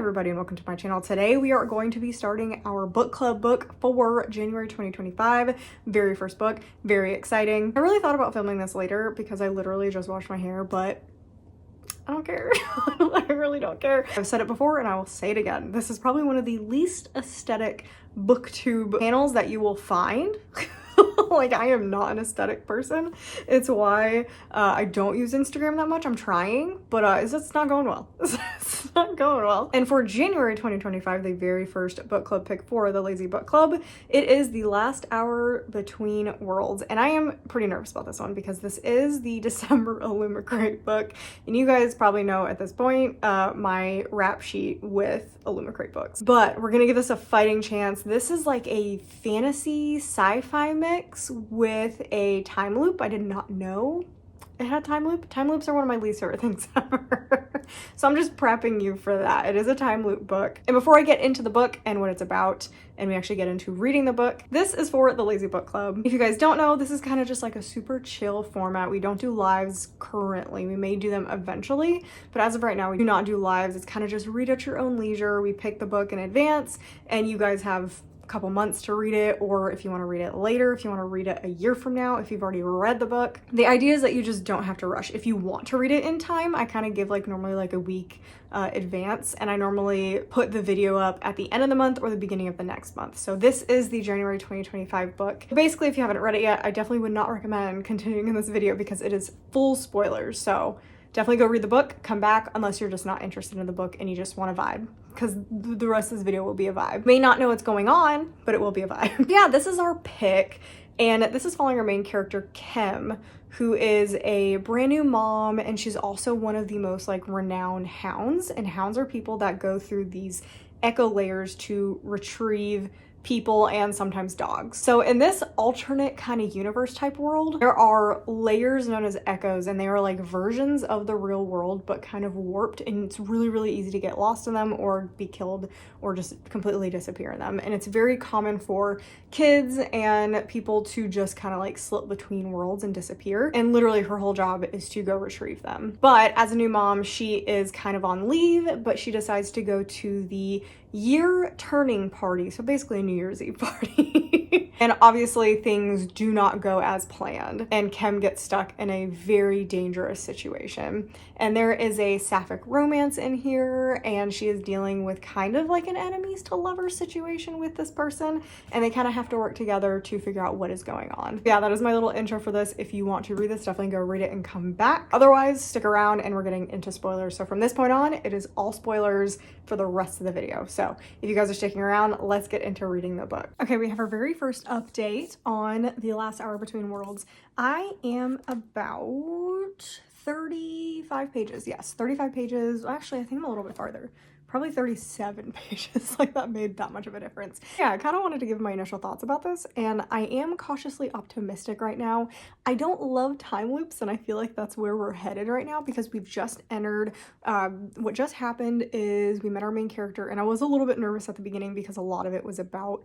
everybody and welcome to my channel. Today we are going to be starting our book club book for January 2025. Very first book, very exciting. I really thought about filming this later because I literally just washed my hair, but I don't care. I really don't care. I've said it before and I will say it again. This is probably one of the least aesthetic booktube channels that you will find. Like, I am not an aesthetic person. It's why I don't use Instagram that much. I'm trying, but it's not going well. It's not going well. And for January 2025, the very first book club pick for the Lazy Book Club, it is The Last Hour Between Worlds. And I am pretty nervous about this one because this is the December Illumicrate book. And you guys probably know at this point my rap sheet with Illumicrate books. But we're gonna give this a fighting chance. This is like a fantasy sci-fi mix with a time loop. I did not know it had time loop. Time loops are one of my least favorite things ever. So I'm just prepping you for that. It is a time loop book. And before I get into the book and what it's about, and we actually get into reading the book, this is for the Lazy Book Club. If you guys don't know, this is kind of just like a super chill format. We don't do lives currently. We may do them eventually, but as of right now, we do not do lives. It's kind of just read at your own leisure. We pick the book in advance and you guys have couple months to read it, or if you want to read it later, if you want to read it a year from now, if you've already read the book. The idea is that you just don't have to rush. If you want to read it in time, I kind of give like normally like a week advance, and I normally put the video up at the end of the month or the beginning of the next month. So this is the January 2025 book. Basically, if you haven't read it yet, I definitely would not recommend continuing in this video because it is full spoilers. So definitely go read the book, come back unless you're just not interested in the book and you just want a vibe, because the rest of this video will be a vibe. May not know what's going on, but it will be a vibe. Yeah, this is our pick, and this is following our main character, Kim, who is a brand new mom, and she's also one of the most like renowned hounds, and hounds are people that go through these echo layers to retrieve people and sometimes dogs. So in this alternate kind of universe type world, there are layers known as echoes, and they are like versions of the real world but kind of warped, and it's really easy to get lost in them or be killed or just completely disappear in them. And it's very common for kids and people to just kind of like slip between worlds and disappear, and literally her whole job is to go retrieve them. But as a new mom, she is kind of on leave, but she decides to go to the year turning party, so basically a New Year's Eve party. And obviously things do not go as planned, and Kim gets stuck in a very dangerous situation. And there is a sapphic romance in here, and she is dealing with kind of like an enemies to lovers situation with this person, and they kind of have to work together to figure out what is going on. Yeah, that is my little intro for this. If you want to read this, definitely go read it and come back. Otherwise, stick around and we're getting into spoilers. So from this point on, it is all spoilers for the rest of the video. So if you guys are sticking around, let's get into reading the book. Okay, we have our very first update on The Last Hour Between Worlds. I am about 35 pages. Yes, 35 pages. Actually, I think I'm a little bit farther. Probably 37 pages. Like, that made that much of a difference. Yeah, I kind of wanted to give my initial thoughts about this, and I am cautiously optimistic right now. I don't love time loops, and I feel like that's where we're headed right now because we've just entered, what just happened is we met our main character, and I was a little bit nervous at the beginning because a lot of it was about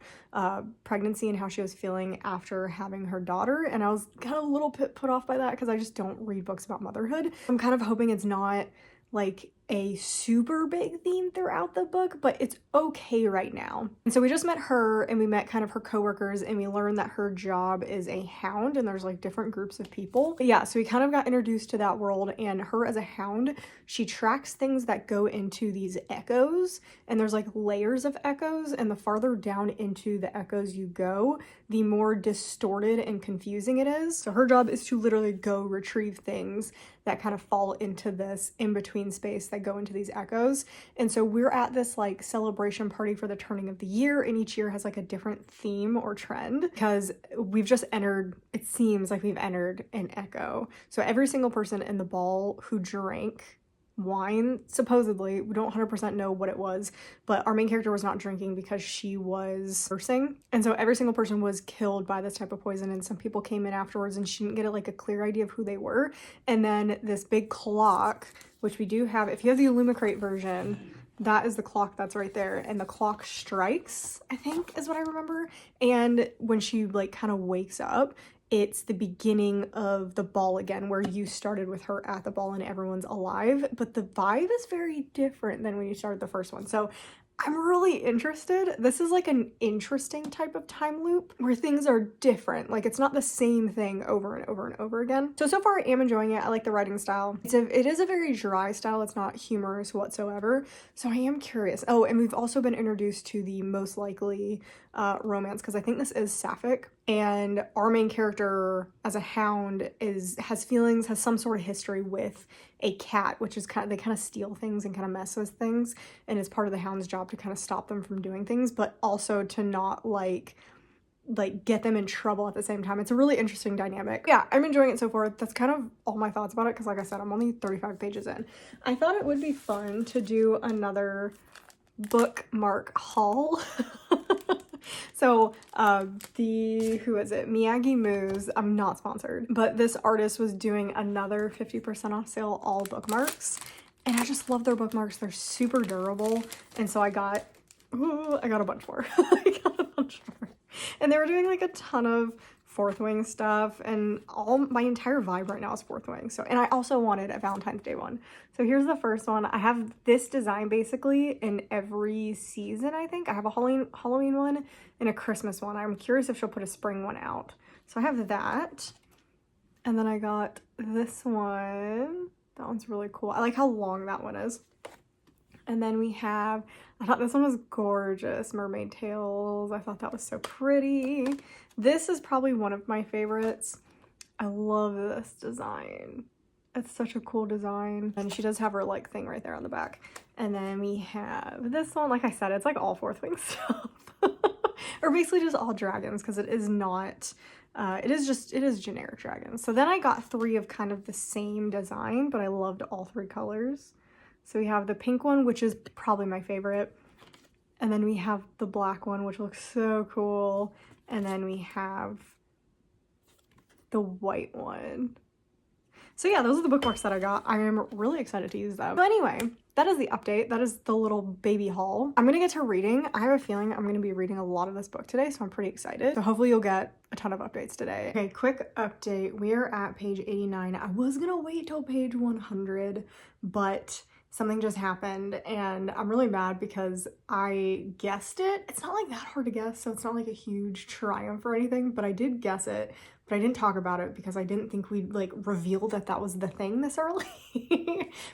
pregnancy and how she was feeling after having her daughter, and I was kind of a little bit put off by that because I just don't read books about motherhood. I'm kind of hoping it's not like a super big theme throughout the book, but it's okay right now. And so we just met her, and we met kind of her coworkers, and we learned that her job is a hound, and there's like different groups of people. But yeah, so we kind of got introduced to that world, and her as a hound, she tracks things that go into these echoes, and there's like layers of echoes, and the farther down into the echoes you go, the more distorted and confusing it is. So her job is to literally go retrieve things that kind of fall into this in-between space that go into these echoes. And so we're at this like celebration party for the turning of the year, and each year has like a different theme or trend because we've just entered, it seems like we've entered an echo. So every single person in the ball who drank wine, supposedly, we don't 100% know what it was, but our main character was not drinking because she was cursing, and so every single person was killed by this type of poison, and some people came in afterwards and she didn't get like a clear idea of who they were. And then this big clock, which we do have, if you have the Illumicrate version, that is the clock that's right there, and the clock strikes, I think is what I remember. And when she like kind of wakes up, it's the beginning of the ball again, where you started with her at the ball and everyone's alive, but the vibe is very different than when you started the first one. So I'm really interested. This is like an interesting type of time loop where things are different. Like it's not the same thing over and over and over again. So far I am enjoying it. I like the writing style. It is a very dry style. It's not humorous whatsoever. So I am curious. Oh, and we've also been introduced to the most likely romance, because I think this is sapphic, and our main character as a hound has feelings, has some sort of history with a cat, which is they kind of steal things and kind of mess with things, and it's part of the hound's job to kind of stop them from doing things, but also to not like get them in trouble at the same time. It's a really interesting dynamic. Yeah, I'm enjoying it so far. That's kind of all my thoughts about it, because like I said, I'm only 35 pages in. I thought it would be fun to do another bookmark haul. So who is it? Miyagi Moose, I'm not sponsored, but this artist was doing another 50% off sale, all bookmarks, and I just love their bookmarks. They're super durable, and so I got a bunch more. I got a bunch more. And they were doing like a ton of Fourth Wing stuff, and my entire vibe right now is Fourth Wing. So, and I also wanted a Valentine's Day one. So here's the first one. I have this design basically in every season, I think. I have a Halloween one and a Christmas one. I'm curious if she'll put a spring one out. So I have that. And then I got this one. That one's really cool. I like how long that one is. And then we have, I thought this one was gorgeous, Mermaid Tails. I thought that was so pretty. This is probably one of my favorites. I love this design. It's such a cool design. And she does have her like thing right there on the back. And then we have this one. Like I said, it's like all Fourth Wing stuff. Or basically just all dragons, because it is not, it is generic dragons. So then I got 3 of kind of the same design, but I loved all 3 colors. So we have the pink one, which is probably my favorite. And then we have the black one, which looks so cool. And then we have the white one. So yeah, those are the bookmarks that I got. I am really excited to use them. So anyway, that is the update. That is the little baby haul. I'm gonna get to reading. I have a feeling I'm gonna be reading a lot of this book today, so I'm pretty excited. So hopefully you'll get a ton of updates today. Okay, quick update. We are at page 89. I was gonna wait till page 100, but something just happened and I'm really mad because I guessed it. It's not like that hard to guess, so it's not like a huge triumph or anything, but I did guess it, but I didn't talk about it because I didn't think we'd like reveal that that was the thing this early.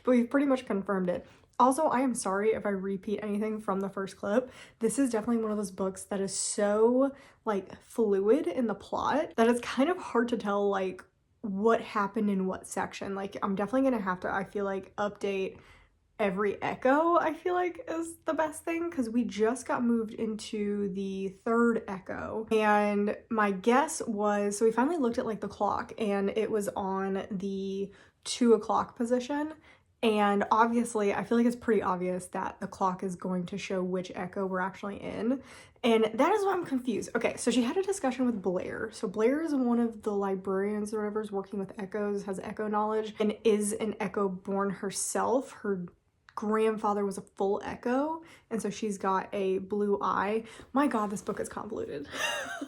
But we've pretty much confirmed it. Also, I am sorry if I repeat anything from the first clip. This is definitely one of those books that is so like fluid in the plot that it's kind of hard to tell like what happened in what section. Like I'm definitely gonna have to, I feel like, update every echo. I feel like is the best thing, because we just got moved into the 3rd echo, and my guess was, so we finally looked at like the clock and it was on the 2 o'clock position, and obviously I feel like it's pretty obvious that the clock is going to show which echo we're actually in, and that is why I'm confused. Okay, so she had a discussion with Blair. So Blair is one of the librarians or whatever, is working with echoes, has echo knowledge, and is an echo born herself. Her grandfather was a full echo, and so she's got a blue eye. My god, this book is convoluted.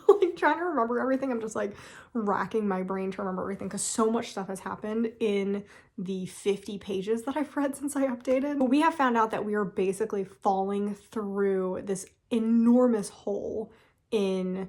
Like trying to remember everything, I'm just like racking my brain to remember everything, because so much stuff has happened in the 50 pages that I've read since I updated. But we have found out that we are basically falling through this enormous hole in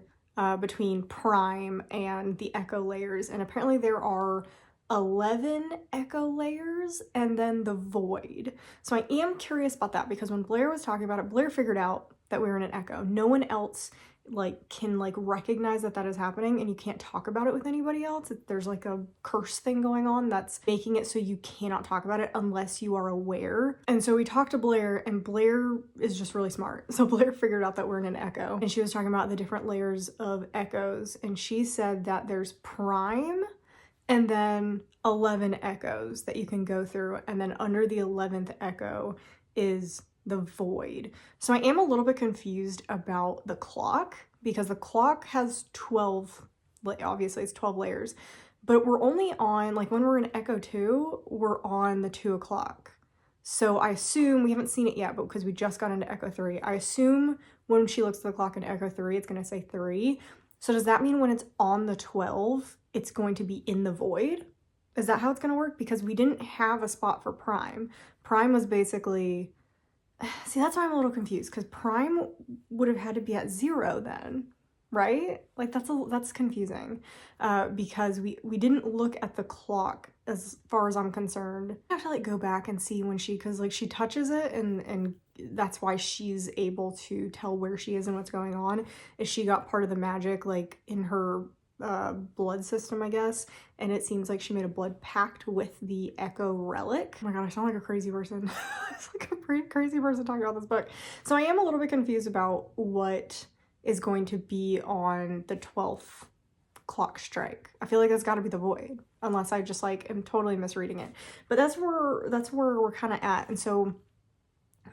between Prime and the echo layers, and apparently there are 11 echo layers and then the void. So I am curious about that, because when Blair was talking about it, Blair figured out that we were in an echo. No one else like can like recognize that that is happening, and you can't talk about it with anybody else. There's like a curse thing going on that's making it so you cannot talk about it unless you are aware. And so we talked to Blair, and Blair is just really smart. So Blair figured out that we're in an echo, and she was talking about the different layers of echoes, and she said that there's Prime and then 11 echoes that you can go through, and then under the 11th echo is the void. So I am a little bit confused about the clock, because the clock has 12, obviously it's 12 layers, but we're only on, like when we're in echo 2, we're on the 2 o'clock. So I assume, we haven't seen it yet, but because we just got into echo 3, I assume when she looks at the clock in echo 3, it's gonna say 3. So does that mean when it's on the 12, it's going to be in the void? Is that how it's going to work? Because we didn't have a spot for Prime. Prime was basically... See, that's why I'm a little confused, because Prime would have had to be at 0 then, right? Like, that's confusing, because we didn't look at the clock as far as I'm concerned. I have to, like, go back and see when because, like, she touches it, and that's why she's able to tell where she is and what's going on, is she got part of the magic, like, in her blood system, I guess, and it seems like she made a blood pact with the Echo relic. Oh my god, I sound like a crazy person. It's like a pretty crazy person talking about this book. So I am a little bit confused about what is going to be on the 12th clock strike. I feel like that's got to be the void, unless I just like am totally misreading it. But that's where we're kind of at. And so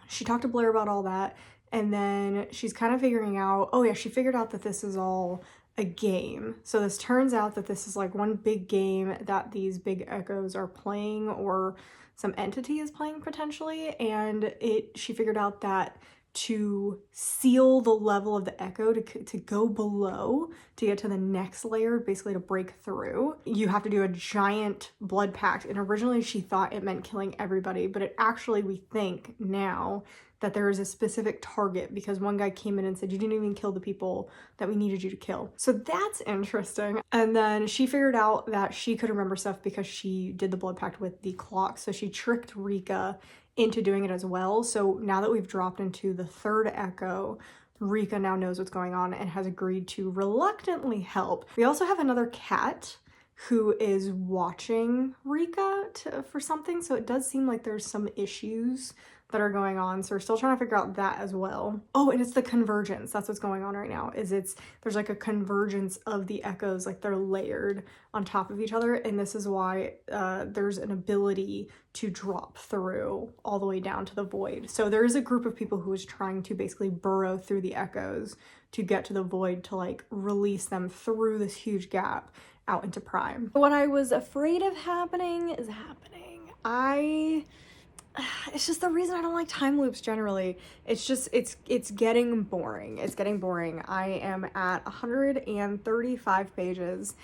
she talked to Blair about all that, and then she's kind of figuring out, oh yeah, she figured out that this is all a game. So this turns out that this is like one big game that these big echoes are playing, or some entity is playing potentially, and she figured out that to seal the level of the echo, to go below, to get to the next layer, basically to break through, you have to do a giant blood pact. And originally she thought it meant killing everybody, but it actually, we think now, that there is a specific target, because one guy came in and said, you didn't even kill the people that we needed you to kill. So that's interesting. And then she figured out that she could remember stuff because she did the blood pact with the clock. So she tricked Rika into doing it as well. So now that we've dropped into the 3rd echo, Rika now knows what's going on and has agreed to reluctantly help. We also have another cat who is watching Rika for something. So it does seem like there's some issues that are going on, so we're still trying to figure out that as well. Oh, and it's the convergence. That's what's going on right now, is there's like a convergence of the echoes, like they're layered on top of each other, and this is why there's an ability to drop through all the way down to the void. So there is a group of people who is trying to basically burrow through the echoes to get to the void, to like release them through this huge gap out into Prime. What I was afraid of happening is happening. It's just the reason I don't like time loops generally. It's just, it's getting boring. It's getting boring. I am at 135 pages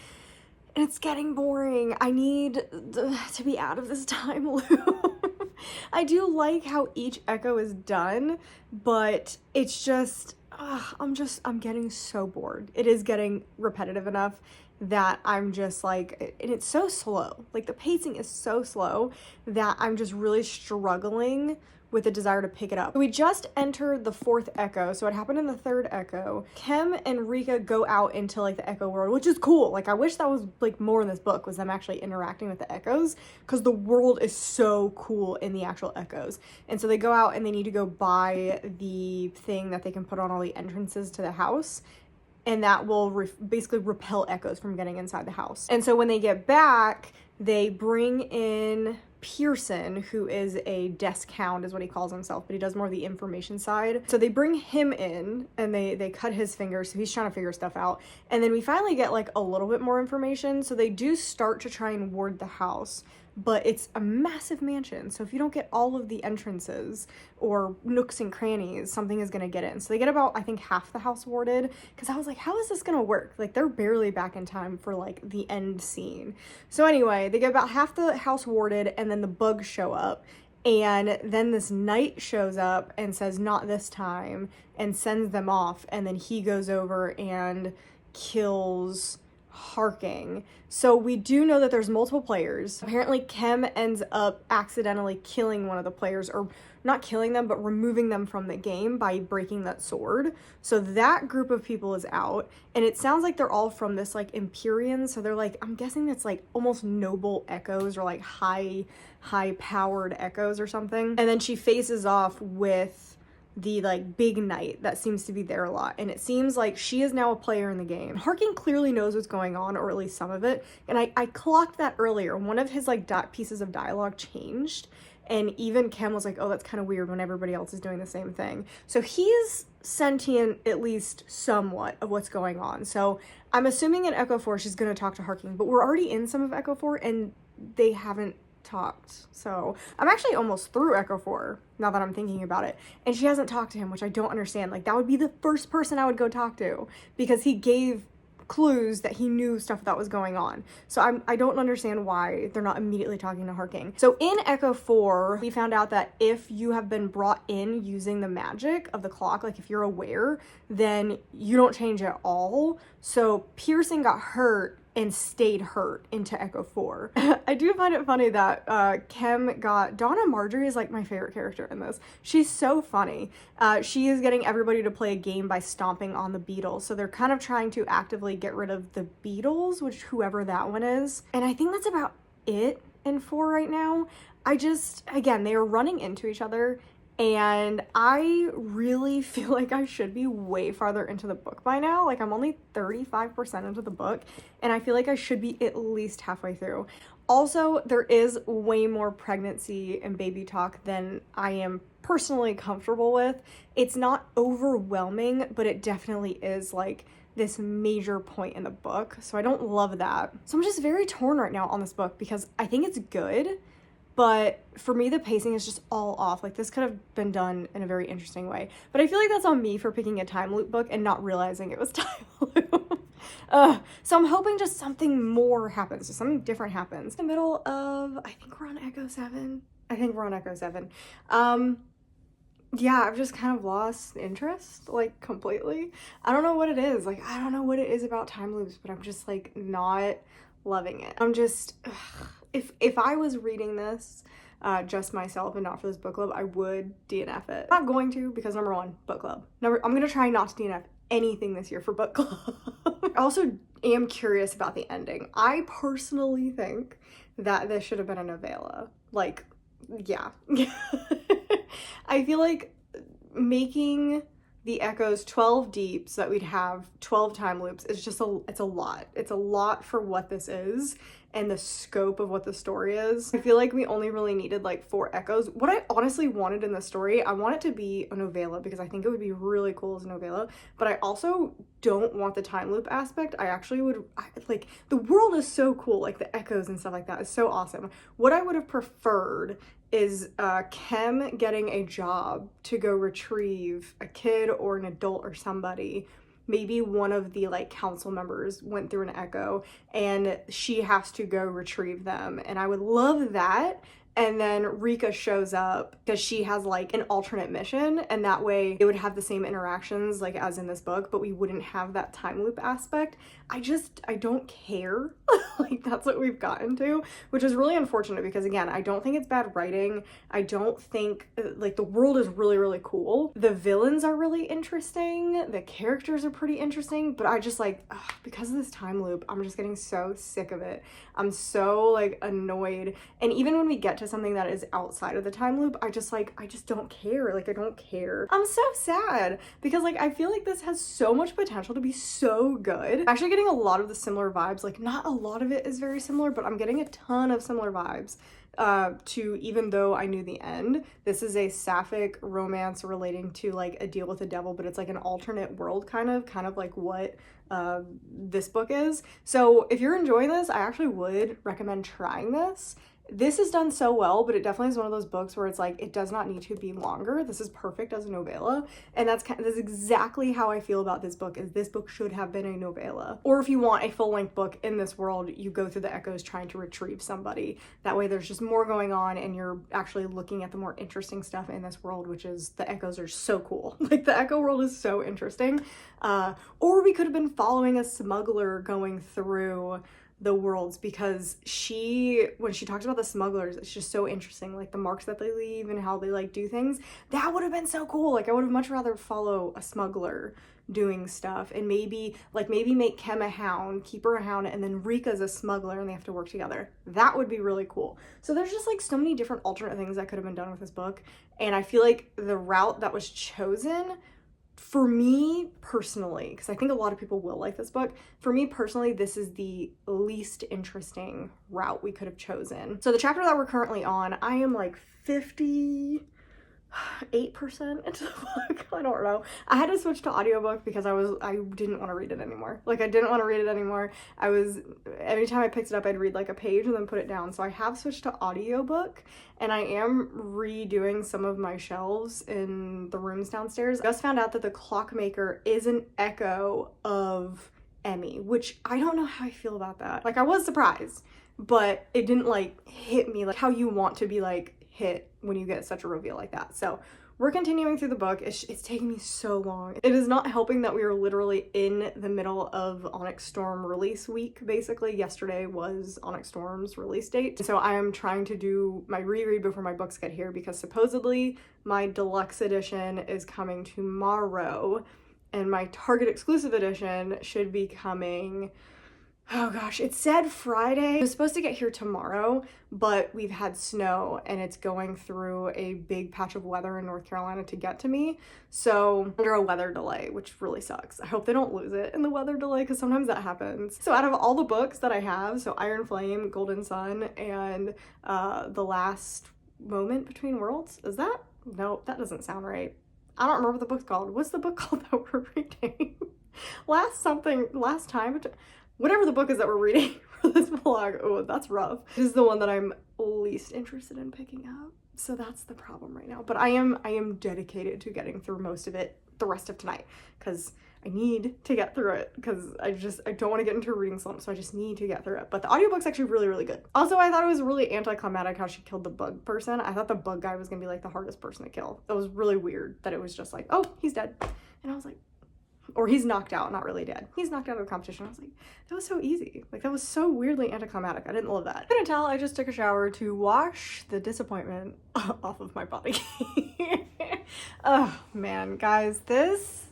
and it's getting boring. I need to be out of this time loop. I do like how each echo is done, but it's just, I'm getting so bored. It is getting repetitive enough that I'm just like, and it's so slow, like the pacing is so slow that I'm just really struggling with a desire to pick it up. We just entered the 4th echo, so it happened in the 3rd echo. Kem and Rika go out into like the echo world, which is cool. Like I wish that was like more in this book, was them actually interacting with the echoes, because the world is so cool in the actual echoes. And so they go out and they need to go buy the thing that they can put on all the entrances to the house, and that will basically repel echoes from getting inside the house. And so when they get back, they bring in Pearson, who is a desk hound, is what he calls himself, but he does more of the information side. So they bring him in, and they cut his fingers, so he's trying to figure stuff out. And then we finally get like a little bit more information, so they do start to try and ward the house. But it's a massive mansion, so if you don't get all of the entrances or nooks and crannies, something is gonna get in. So they get about, I think, half the house warded, because I was like, how is this gonna work? Like, they're barely back in time for like the end scene. So anyway, they get about half the house warded, and then the bugs show up, and then this knight shows up and says, not this time, and sends them off, and then he goes over and kills Harking. So we do know that there's multiple players. Apparently Kem ends up accidentally killing one of the players, or not killing them, but removing them from the game by breaking that sword. So that group of people is out, and it sounds like they're all from this like Empyrean, so they're like, I'm guessing it's like almost noble echoes, or like high powered echoes or something. And then she faces off with the like big knight that seems to be there a lot, and it seems like she is now a player in the game. Harking clearly knows what's going on, or at least some of it, and I clocked that earlier. One of his like pieces of dialogue changed, and even Kem was like, oh, that's kind of weird when everybody else is doing the same thing. So he's sentient, at least somewhat, of what's going on. So I'm assuming in Echo 4 she's going to talk to Harking, but we're already in some of Echo 4 and they haven't talked. So I'm actually almost through Echo 4 now that I'm thinking about it, and she hasn't talked to him, which I don't understand. Like, that would be the first person I would go talk to, because he gave clues that he knew stuff that was going on. So I don't understand why they're not immediately talking to Harking. So in Echo 4, we found out that if you have been brought in using the magic of the clock, like if you're aware, then you don't change at all. So Pearson got hurt and stayed hurt into Echo 4. I do find it funny that Kem got... Donna Marjorie is like my favorite character in this. She's so funny. She is getting everybody to play a game by stomping on the Beatles. So they're kind of trying to actively get rid of the Beatles, which whoever that one is. And I think that's about it in 4 right now. Again, they are running into each other. And I really feel like I should be way farther into the book by now. Like, I'm only 35% into the book, and I feel like I should be at least halfway through. Also, there is way more pregnancy and baby talk than I am personally comfortable with. It's not overwhelming, but it definitely is like this major point in the book. So I don't love that. So I'm just very torn right now on this book because I think it's good. But for me, the pacing is just all off. Like, this could have been done in a very interesting way. But I feel like that's on me for picking a time loop book and not realizing it was time loop. So I'm hoping just something more happens, just something different happens. In the middle of, I think we're on Echo 7. Yeah, I've just kind of lost interest, like, completely. I don't know what it is. Like, I don't know what it is about time loops, but I'm just, like, not loving it. I'm just... If I was reading this just myself and not for this book club, I would DNF it. I'm not going to because number 1, book club. I'm gonna try not to DNF anything this year for book club. I also am curious about the ending. I personally think that this should have been a novella. Like, yeah. I feel like making the Echoes 12 deep so that we'd have 12 time loops is just it's a lot. It's a lot for what this is and the scope of what the story is. I feel like we only really needed like 4 Echoes. What I honestly wanted in the story, I want it to be a novella because I think it would be really cool as a novella, but I also don't want the time loop aspect. I actually would, like, the world is so cool, like the Echoes and stuff like that is so awesome. What I would have preferred is Kem getting a job to go retrieve a kid or an adult or somebody. Maybe one of the like council members went through an Echo and she has to go retrieve them. And I would love that. And then Rika shows up because she has like an alternate mission, and that way it would have the same interactions like as in this book, but we wouldn't have that time loop aspect. I don't care. Like, that's what we've gotten to, which is really unfortunate because, again, I don't think it's bad writing. I don't think, like, the world is really, really cool. The villains are really interesting. The characters are pretty interesting, but I just, like, because of this time loop, I'm just getting so sick of it. I'm so, like, annoyed. And even when we get to something that is outside of the time loop, I just don't care. Like, I don't care. I'm so sad because, like, I feel like this has so much potential to be so good. I'm actually getting a lot of the similar vibes. Like, not a lot of it is very similar, but I'm getting a ton of similar vibes to Even Though I Knew the End. This is a sapphic romance relating to like A Deal with the Devil, but it's like an alternate world kind of like what this book is. So if you're enjoying this, I actually would recommend trying this. This is done so well, but it definitely is one of those books where it's like, it does not need to be longer. This is perfect as a novella. And that's exactly how I feel about this book, is this book should have been a novella. Or if you want a full-length book in this world, you go through the Echoes trying to retrieve somebody. That way there's just more going on and you're actually looking at the more interesting stuff in this world, which is the Echoes are so cool. Like, the Echo world is so interesting. Or we could have been following a smuggler going through the worlds, because when she talks about the smugglers, it's just so interesting, like the marks that they leave and how they like do things. That would have been so cool. Like, I would have much rather follow a smuggler doing stuff, and maybe make Kem a hound, keep her a hound, and then Rika's a smuggler and they have to work together. That would be really cool. So there's just like so many different alternate things that could have been done with this book, and I feel like the route that was chosen, for me personally, because I think a lot of people will like this book, for me personally, this is the least interesting route we could have chosen. So the chapter that we're currently on, I am like 58% into the book. I don't know. I had to switch to audiobook because I didn't want to read it anymore. Like, I didn't want to read it anymore. Every time I picked it up, I'd read like a page and then put it down. So I have switched to audiobook, and I am redoing some of my shelves in the rooms downstairs. I just found out that the clockmaker is an echo of Emmy, which I don't know how I feel about that. Like, I was surprised, but it didn't like hit me like how you want to be like hit when you get such a reveal like that. So we're continuing through the book. It's taking me so long. It is not helping that we are literally in the middle of Onyx Storm release week, basically. Yesterday was Onyx Storm's release date. So I am trying to do my reread before my books get here because supposedly my deluxe edition is coming tomorrow and my Target exclusive edition should be coming, oh gosh, it said Friday. It was supposed to get here tomorrow, but we've had snow and it's going through a big patch of weather in North Carolina to get to me. So under a weather delay, which really sucks. I hope they don't lose it in the weather delay because sometimes that happens. So out of all the books that I have, so Iron Flame, Golden Sun, and The Last Moment Between Worlds, is that? No, that doesn't sound right. I don't remember what the book's called. What's the book called that we're reading? Last time, whatever the book is that we're reading for this vlog. Oh, that's rough. This is the one that I'm least interested in picking up. So that's the problem right now. But I am dedicated to getting through most of it the rest of tonight because I need to get through it because I don't want to get into a reading slump, so I just need to get through it. But the audiobook's actually really, really good. Also, I thought it was really anticlimactic how she killed the bug person. I thought the bug guy was gonna be like the hardest person to kill. It was really weird that it was just like, oh, he's dead. And I was like, or he's knocked out, not really dead. He's knocked out of the competition. I was like, that was so easy. Like, that was so weirdly anticlimactic. I didn't love that. I'm gonna tell I just took a shower to wash the disappointment off of my body. Oh man, guys, this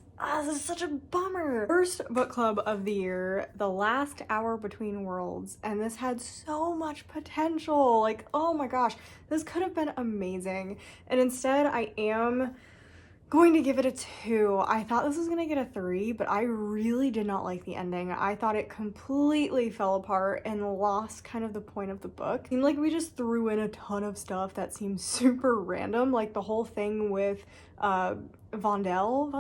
is such a bummer. First book club of the year, The Last Hour Between Worlds, and this had so much potential. Like, oh my gosh, this could have been amazing. And instead, I am going to give it a 2. I thought this was gonna get a 3, but I really did not like the ending. I thought it completely fell apart and lost kind of the point of the book. It seemed like we just threw in a ton of stuff that seemed super random, like the whole thing with Vondel,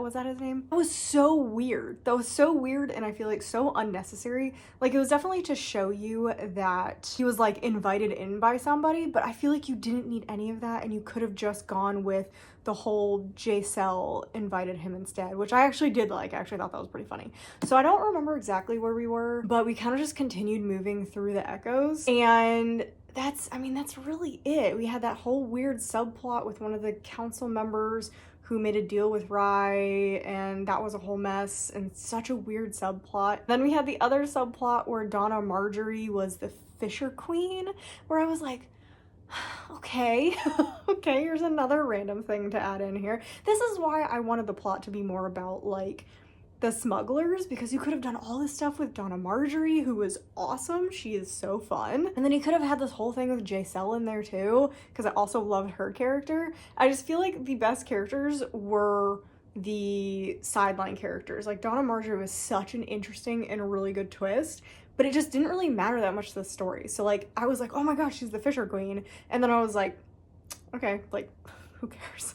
was that his name? That was so weird. That was so weird, and I feel like so unnecessary. Like, it was definitely to show you that he was like invited in by somebody, but I feel like you didn't need any of that, and you could have just gone with the whole Jacel invited him instead, which I actually did like. I actually thought that was pretty funny. So I don't remember exactly where we were, but we kind of just continued moving through the echoes, and that's really it. We had that whole weird subplot with one of the council members who made a deal with Rye, and that was a whole mess and such a weird subplot. Then we had the other subplot where Donna Marjorie was the Fisher Queen, where I was like, okay, okay, here's another random thing to add in here. This is why I wanted the plot to be more about like the smugglers, because you could have done all this stuff with Donna Marjorie, who was awesome. She is so fun. And then you could have had this whole thing with Jacel in there too, because I also loved her character. I just feel like the best characters were the sideline characters. Like, Donna Marjorie was such an interesting and a really good twist, but it just didn't really matter that much to the story. So like, I was like, oh my gosh, she's the Fisher Queen. And then I was like, okay, like, who cares?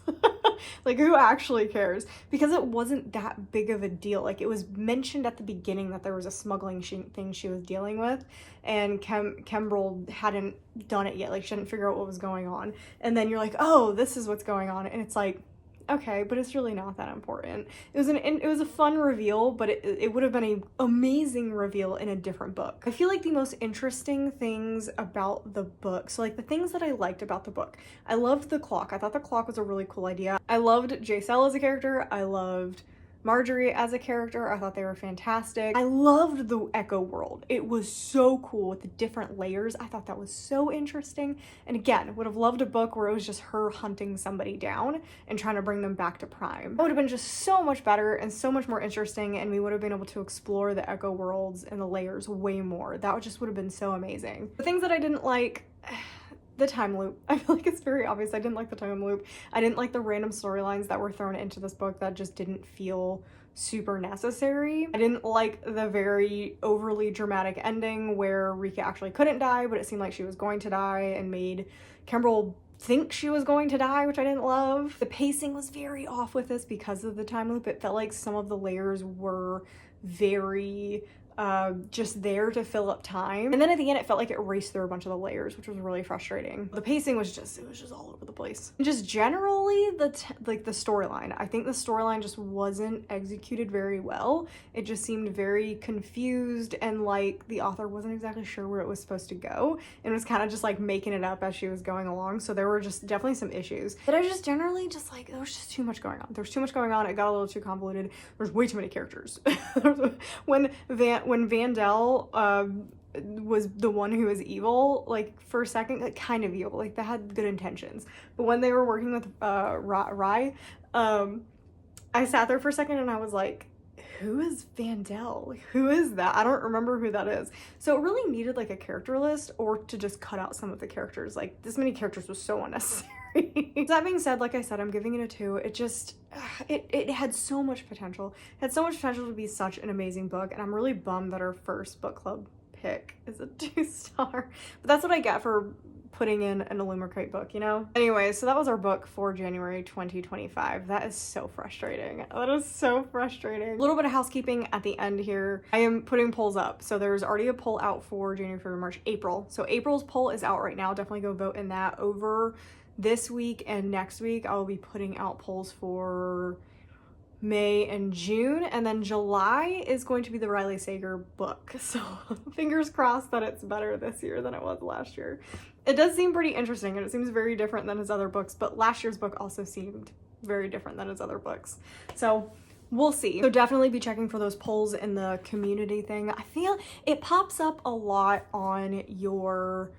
Like, who actually cares? Because it wasn't that big of a deal. Like, it was mentioned at the beginning that there was a smuggling thing she was dealing with, and Kembrel hadn't done it yet. Like, she didn't figure out what was going on. And then you're like, oh, this is what's going on. And it's like, okay, but it's really not that important. It was a fun reveal, but it would have been an amazing reveal in a different book. I feel like the most interesting things about the book, so like the things that I liked about the book, I loved the clock. I thought the clock was a really cool idea. I loved Jacel as a character. I loved Marjorie as a character. I thought they were fantastic. I loved the Echo world. It was so cool with the different layers. I thought that was so interesting. And again, would have loved a book where it was just her hunting somebody down and trying to bring them back to Prime. That would have been just so much better and so much more interesting, and we would have been able to explore the Echo worlds and the layers way more. That would have been so amazing. The things that I didn't like, the time loop. I feel like it's very obvious. I didn't like the time loop. I didn't like the random storylines that were thrown into this book that just didn't feel super necessary. I didn't like the very overly dramatic ending where Rika actually couldn't die, but it seemed like she was going to die and made Kembrel think she was going to die, which I didn't love. The pacing was very off with this because of the time loop. It felt like some of the layers were very just there to fill up time. And then at the end, it felt like it raced through a bunch of the layers, which was really frustrating. The pacing was just, it was just all over the place. And just generally, the storyline, I think the storyline just wasn't executed very well. It just seemed very confused, and like the author wasn't exactly sure where it was supposed to go, and was kind of just like making it up as she was going along. So there were just definitely some issues. But I just generally just like, there was just too much going on. There was too much going on. It got a little too convoluted. There's way too many characters. When Vandel was the one who was evil, like for a second, like kind of evil, like they had good intentions. But when they were working with Rye, I sat there for a second and I was like, who is Vandel? Like, who is that? I don't remember who that is. So it really needed like a character list, or to just cut out some of the characters. Like, this many characters was so unnecessary. That being said, like I said, I'm giving it a 2. It just, it had so much potential. It had so much potential to be such an amazing book, and I'm really bummed that our first book club pick is a 2-star. But that's what I get for putting in an Illumicrate book, you know? Anyway, so that was our book for January 2025. That is so frustrating. That is so frustrating. A little bit of housekeeping at the end here. I am putting polls up. So there's already a poll out for January, February, March, April. So April's poll is out right now. Definitely go vote in that. Over this week and next week, I will be putting out polls for May and June, and then July is going to be the Riley Sager book. So fingers crossed that it's better this year than it was last year. It does seem pretty interesting, and it seems very different than his other books, but last year's book also seemed very different than his other books. So we'll see. So definitely be checking for those polls in the community thing. I feel it pops up a lot on your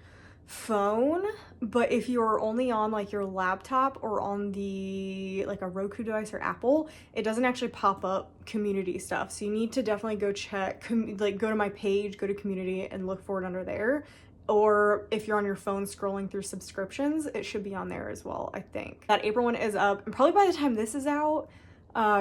phone, but if you're only on like your laptop or on the like a Roku device or Apple, it doesn't actually pop up community stuff. So you need to definitely go check, like go to my page, go to community and look for it under there. Or if you're on your phone scrolling through subscriptions, it should be on there as well, I think. That April one is up, and probably by the time this is out,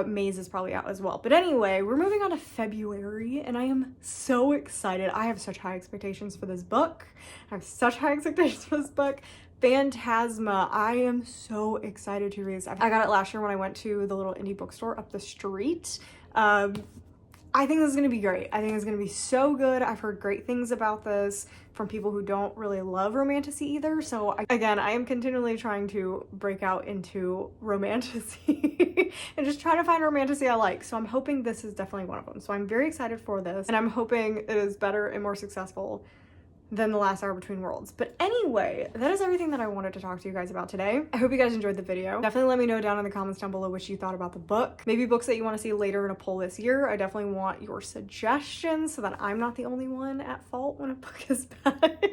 May's is probably out as well. But anyway, we're moving on to February, and I am so excited. I have such high expectations for this book. I have such high expectations for this book. Phantasma. I am so excited to read this. I got it last year when I went to the little indie bookstore up the street. I think this is going to be great. I think it's going to be so good. I've heard great things about this from people who don't really love romantasy either. So again, I am continually trying to break out into romantasy and just try to find romantasy I like. So I'm hoping this is definitely one of them. So I'm very excited for this, and I'm hoping it is better and more successful than The Last Hour Between Worlds. But anyway, that is everything that I wanted to talk to you guys about today. I hope you guys enjoyed the video. Definitely let me know down in the comments down below what you thought about the book. Maybe books that you want to see later in a poll this year. I definitely want your suggestions so that I'm not the only one at fault when a book is bad.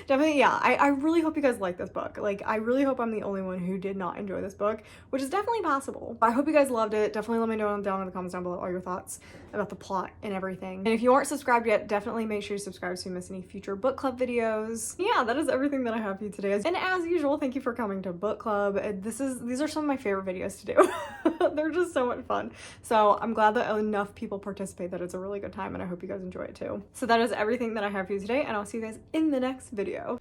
Definitely, yeah, I really hope you guys like this book. Like, I really hope I'm the only one who did not enjoy this book, which is definitely possible. But I hope you guys loved it. Definitely let me know down in the comments down below all your thoughts about the plot and everything. And if you aren't subscribed yet, definitely make sure you subscribe so you miss any future book club videos. Yeah, that is everything that I have for you today. And as usual, thank you for coming to book club. These are some of my favorite videos to do. They're just so much fun. So I'm glad that enough people participate that it's a really good time, and I hope you guys enjoy it too. So that is everything that I have for you today, and I'll see you guys in the next video.